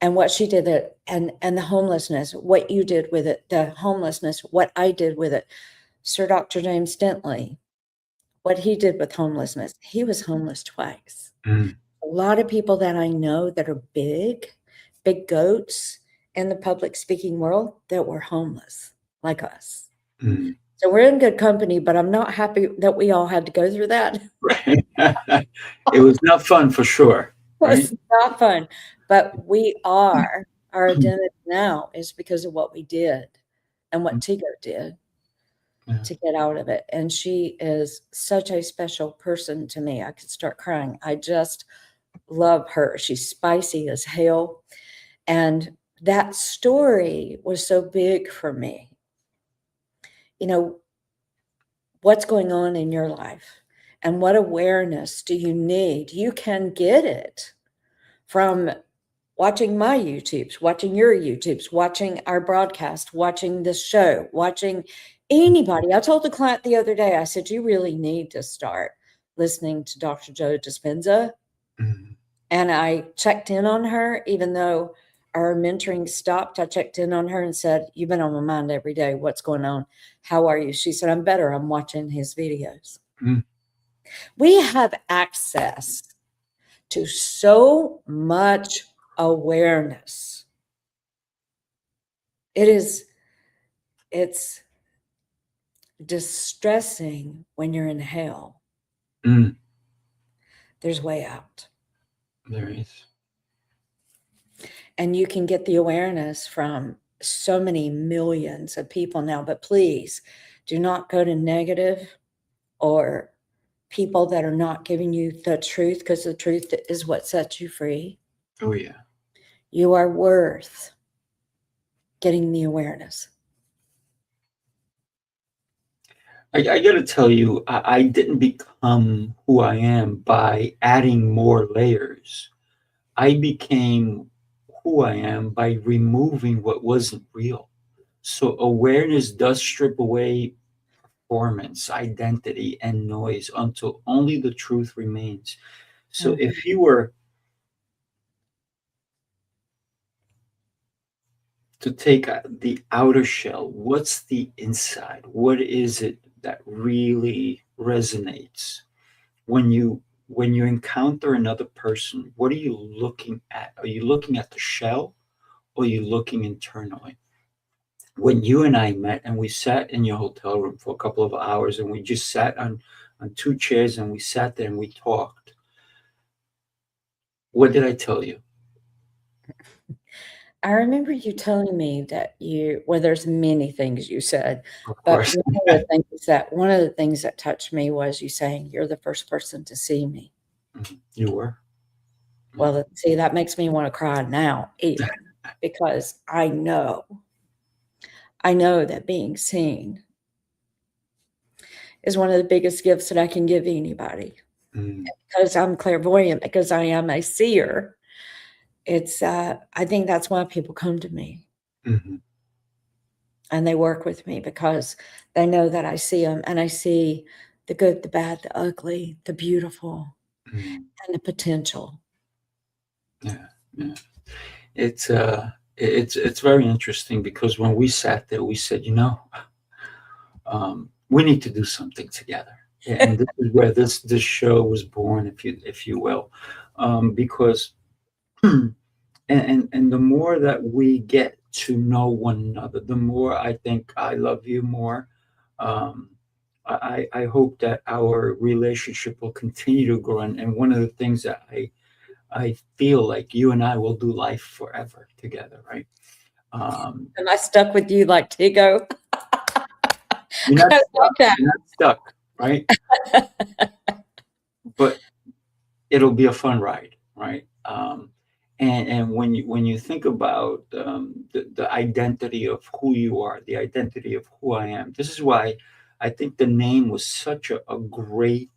and what she did it, and the homelessness, what you did with it, the homelessness, what I did with it. Sir Dr. James Dentley, what he did with homelessness, he was homeless twice. Mm. A lot of people that I know that are big goats in the public speaking world that were homeless like us. Mm. So we're in good company, but I'm not happy that we all had to go through that. Right. It was not fun for sure. Right? It's not fun, but our identity now is because of what we did and what Tigo did to get out of it. And she is such a special person to me. I could start crying. I just love her. She's spicy as hell. And that story was so big for me. You know, what's going on in your life and what awareness do you need? You can get it from watching my YouTubes, watching your YouTubes, watching our broadcast, watching this show, watching anybody. I told the client the other day, I said, you really need to start listening to Dr. Joe Dispenza. Mm. And I checked in on her, even though our mentoring stopped. I checked in on her and said, you've been on my mind every day. What's going on? How are you? She said, I'm better. I'm watching his videos. Mm. We have access to so much awareness. It's distressing when you're in hell. Mm. There's way out. There is. And you can get the awareness from so many millions of people now. But please do not go to negative or people that are not giving you the truth, because the truth is what sets you free. Oh, yeah. You are worth getting the awareness. I got to tell you, I didn't become who I am by adding more layers. I became who I am by removing what wasn't real. So awareness does strip away performance, identity, and noise until only the truth remains. So if you were to take the outer shell, what's the inside? What is it that really resonates when you encounter another person? What are you looking at? Are you looking at the shell, or are you looking internally? When you and I met and we sat in your hotel room for a couple of hours, and we just sat on 2 chairs and we sat there and we talked, what did I tell you? I remember you telling me that there's many things you said, Of but course. one of the things that touched me was you saying, you're the first person to see me. You were. Well, see, that makes me want to cry now, even because I know I know that being seen is one of the biggest gifts that I can give anybody. Because I'm clairvoyant, because I am a seer. It's I think that's why people come to me. Mm-hmm. And they work with me because they know that I see them, and I see the good, the bad, the ugly, the beautiful, and the potential. Yeah, yeah. It's very interesting, because when we sat there, we said, we need to do something together, and this is where this show was born, if you will, because and the more that we get to know one another, the more I think I love you more. Um, I hope that our relationship will continue to grow, and one of the things that I feel like you and I will do life forever together, right? Am I stuck with you like Tigo? You're not I stuck. like that. You're not stuck, right? But it'll be a fun ride, right? And when you think about the identity of who you are, the identity of who I am, this is why I think the name was such a great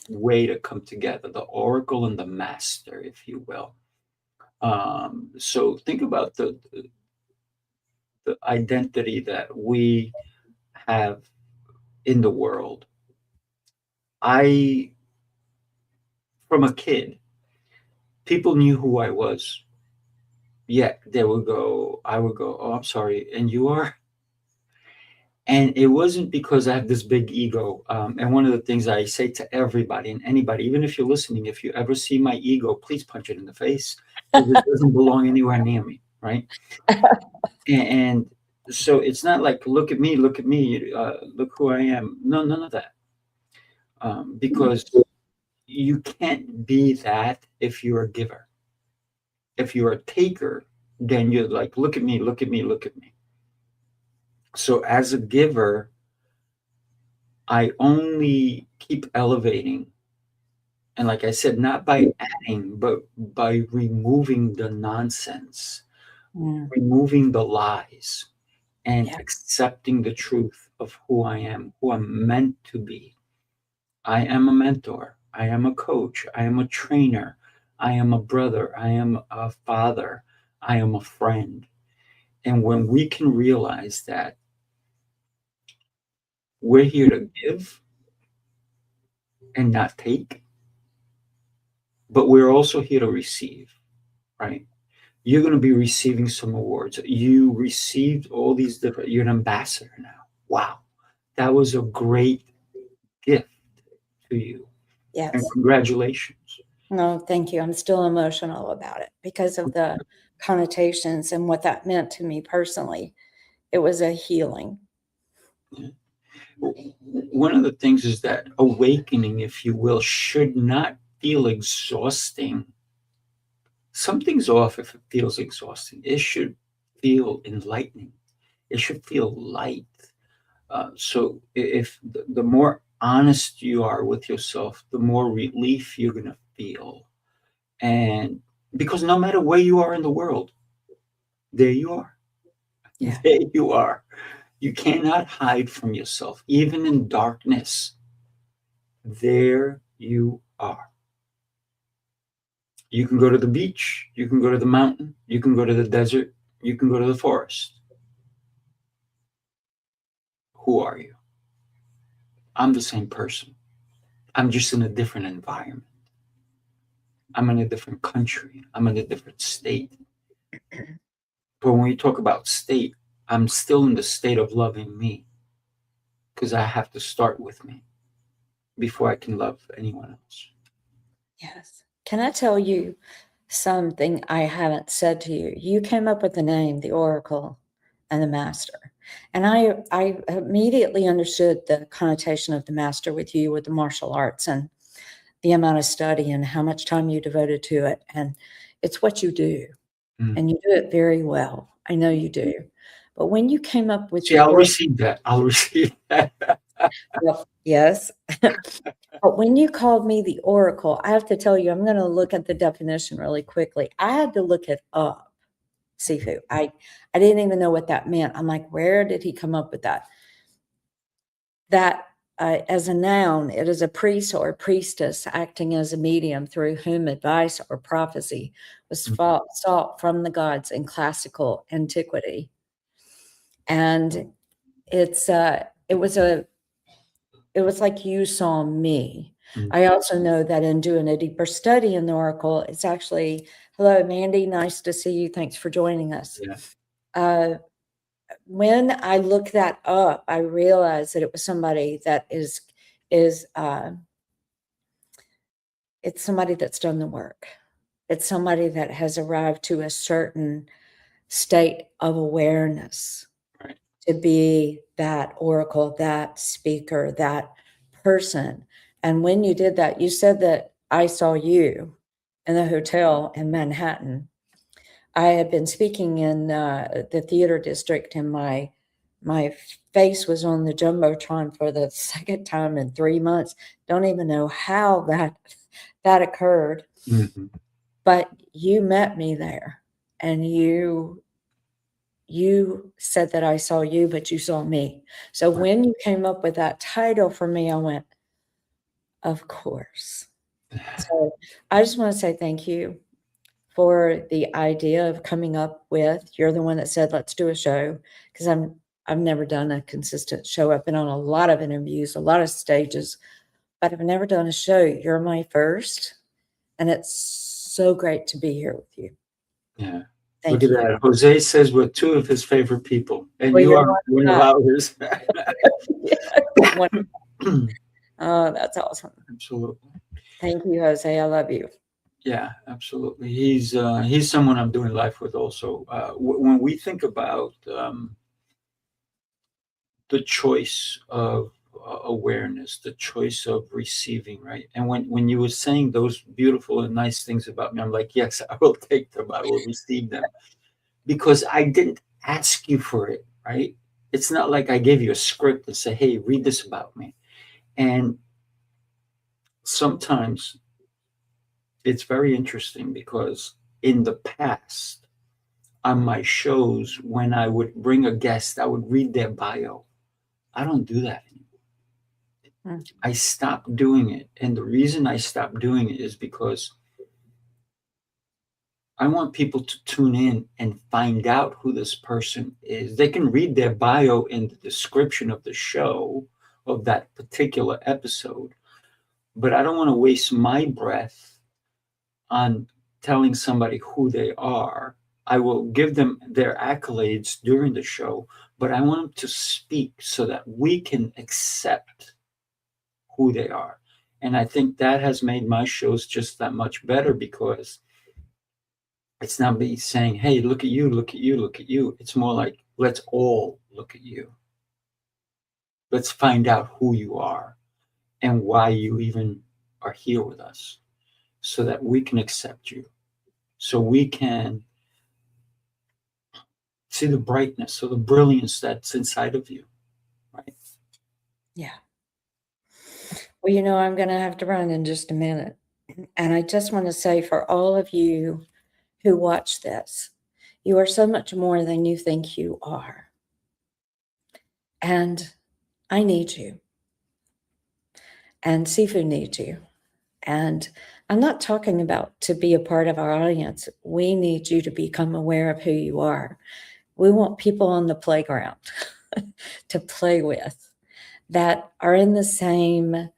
way to come together, the Oracle and the Master, if you will. So think about the identity that we have in the world. From a kid, people knew who I was. Yet I would go, oh, I'm sorry, and you are? And it wasn't because I have this big ego. And one of the things I say to everybody and anybody, even if you're listening, if you ever see my ego, please punch it in the face, because it doesn't belong anywhere near me, right? And so it's not like, look at me, look who I am. No, none of that. Because you can't be that if you're a giver. If you're a taker, then you're like, look at me, look at me, look at me. So as a giver, I only keep elevating. And like I said, not by adding, but by removing the nonsense, removing the lies, and accepting the truth of who I am, who I'm meant to be. I am a mentor. I am a coach. I am a trainer. I am a brother. I am a father. I am a friend. And when we can realize that we're here to give and not take, but we're also here to receive, right? You're going to be receiving some awards. You received all these different, you're an ambassador now. Wow. That was a great gift to you. Yes. And congratulations. No, thank you. I'm still emotional about it because of the connotations and what that meant to me personally. It was a healing. Yeah. One of the things is that awakening, if you will, should not feel exhausting. Something's off if it feels exhausting. It should feel enlightening. It should feel light. So if the more honest you are with yourself, the more relief you're going to feel. And because no matter where you are in the world, there you are. Yeah. There you are. You cannot hide from yourself. Even in darkness, there you are. You can go to the beach. You can go to the mountain. You can go to the desert. You can go to the forest. Who are you? I'm the same person. I'm just in a different environment. I'm in a different country. I'm in a different state. But when we talk about state, I'm still in the state of loving me, because I have to start with me before I can love anyone else. Yes. Can I tell you something I haven't said to you? You came up with the name, the Oracle and the Master. And I immediately understood the connotation of the Master with you, with the martial arts and the amount of study and how much time you devoted to it. And it's what you do. And you do it very well. I know you do. But when you came up with See, I'll receive that. I'll receive that. Well, yes. But when you called me the Oracle, I have to tell you, I'm going to look at the definition really quickly. I had to look it up Sifu. I didn't even know what that meant. I'm like, where did he come up with that? That as a noun, it is a priest or priestess acting as a medium through whom advice or prophecy was sought from the gods in classical antiquity. And it was like you saw me. I also know that in doing a deeper study in the oracle, it's actually, hello, Mandy, nice to see you. Thanks for joining us. Yeah. When I looked that up, I realized that it was somebody that it's somebody that's done the work. It's somebody that has arrived to a certain state of awareness to be that oracle, that speaker, that person. And when you did that, you said that I saw you in the hotel in Manhattan. I had been speaking in the theater district, and my face was on the Jumbotron for the second time in 3 months. Don't even know how that occurred. But you met me there, and you said that I saw you, but you saw me. So when you came up with that title for me, I went, of course. So I just want to say thank you for the idea of coming up with, you're the one that said, let's do a show, because I've never done a consistent show. I've been on a lot of interviews, a lot of stages, but I've never done a show. You're my first, and it's so great to be here with you. Yeah. Thank Look you. at that. Jose says we're two of his favorite people, and Well, you you're are one of ours. Oh, that's awesome. Absolutely. Thank you, Jose. I love you. Yeah, absolutely. He's someone I'm doing life with also. When we think about the choice of awareness, the choice of receiving, right? And when you were saying those beautiful and nice things about me, I'm like, yes, I will take them. I will receive them, because I didn't ask you for it, right? It's not like I gave you a script and say, hey, read this about me. And sometimes it's very interesting, because in the past, on my shows, when I would bring a guest, I would read their bio. I don't do that anymore. I stopped doing it. And the reason I stopped doing it is because I want people to tune in and find out who this person is. They can read their bio in the description of the show, of that particular episode, but I don't want to waste my breath on telling somebody who they are. I will give them their accolades during the show, but I want them to speak so that we can accept who they are. And I think that has made my shows just that much better, because it's not me saying, hey, look at you, look at you, look at you. It's more like, let's all look at you. Let's find out who you are and why you even are here with us, so that we can accept you, so we can see the brightness or the brilliance that's inside of you, right? Yeah. Well, I'm going to have to run in just a minute. And I just want to say, for all of you who watch this, you are so much more than you think you are. And I need you. And Sifu needs you. And I'm not talking about to be a part of our audience. We need you to become aware of who you are. We want people on the playground to play with that are in the same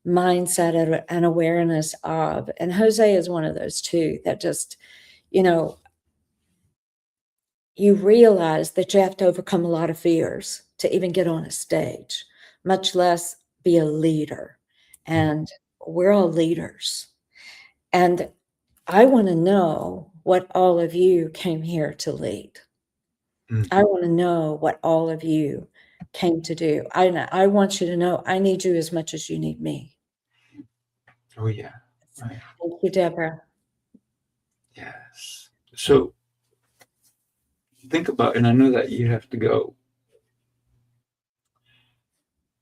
mindset and awareness of. And Jose is one of those too, that just, you realize that you have to overcome a lot of fears to even get on a stage, much less be a leader. And we're all leaders. And I want to know what all of you came here to lead. I want to know what all of you came to do. I want you to know I need you as much as you need me. Oh, yeah. Right. Thank you, Deborah. Yes. So think about, and I know that you have to go.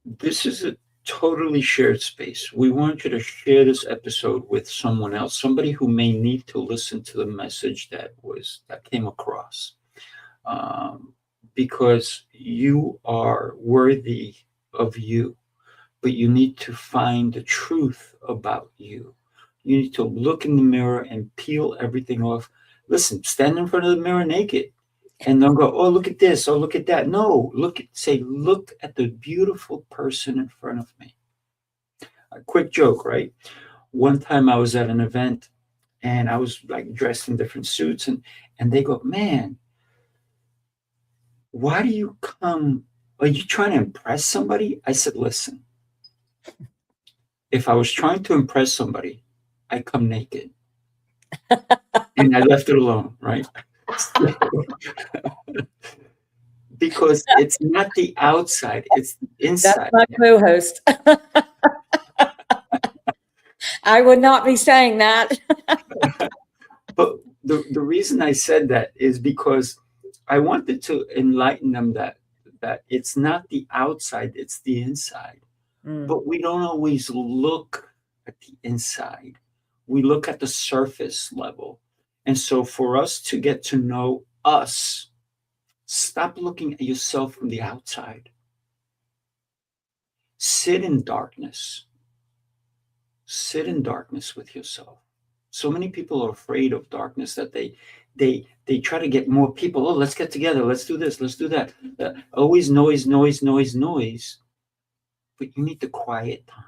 This is a totally shared space. We want you to share this episode with someone else, somebody who may need to listen to the message that came across, because you are worthy of you, but you need to find the truth about you. You need to look in the mirror and peel everything off. Listen, stand in front of the mirror naked and don't go, oh, look at this, oh, look at that. No, look at the beautiful person in front of me. A quick joke, right? One time I was at an event and I was like dressed in different suits, and they go, man, why do you come? Are you trying to impress somebody? I said, listen, if I was trying to impress somebody, I come naked. And I left it alone, right? Because it's not the outside, it's the inside. That's my co-host. I would not be saying that. But the reason I said that is because I wanted to enlighten them that it's not the outside, it's the inside. But we don't always look at the inside. We look at the surface level. And so for us to get to know us, stop looking at yourself from the outside. Sit in darkness. Sit in darkness with yourself. So many people are afraid of darkness that they try to get more people. Oh, let's get together. Let's do this. Let's do that. Always noise, noise, noise, noise. But you need the quiet time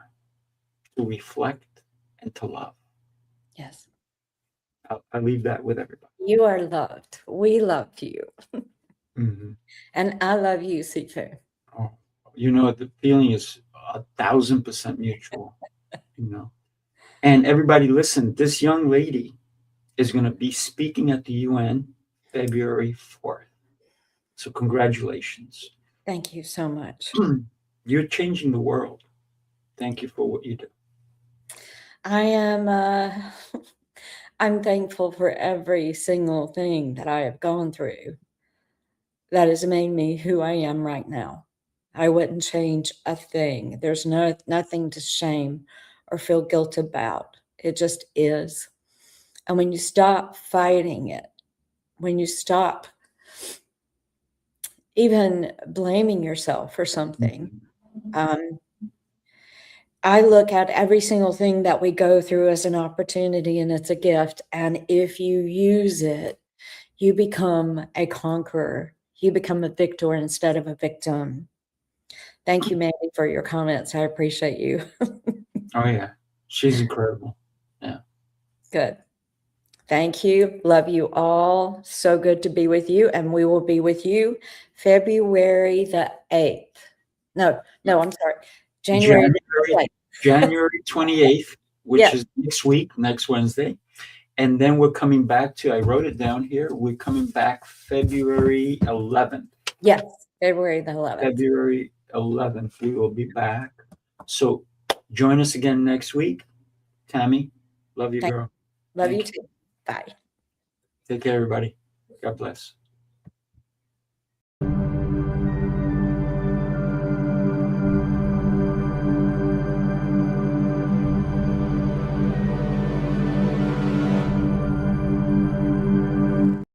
to reflect and to love. Yes. I'll leave that with everybody. You are loved. We love you. Mm-hmm. And I love you, Sifu. Oh, the feeling is 1,000% mutual, And everybody listen, this young lady is going to be speaking at the UN February 4th. So congratulations. Thank you so much. You're changing the world. Thank you for what you do. I am, I'm thankful for every single thing that I have gone through that has made me who I am right now. I wouldn't change a thing. There's nothing to shame or feel guilt about. It just is. And when you stop fighting it, when you stop even blaming yourself for something, I look at every single thing that we go through as an opportunity, and it's a gift. And if you use it, you become a conqueror. You become a victor instead of a victim. Thank you, Mandy, for your comments. I appreciate you. Oh, yeah. She's incredible. Yeah. Good. Thank you. Love you all. So good to be with you. And we will be with you February the 8th. No, I'm sorry. January 28th, which is next Wednesday. And then we're coming back to, I wrote it down here, we're coming back February 11th. Yes, February the 11th. February 11th, we will be back. So join us again next week. Tammy, love you, girl. Love you too. Bye. Take care, everybody. God bless.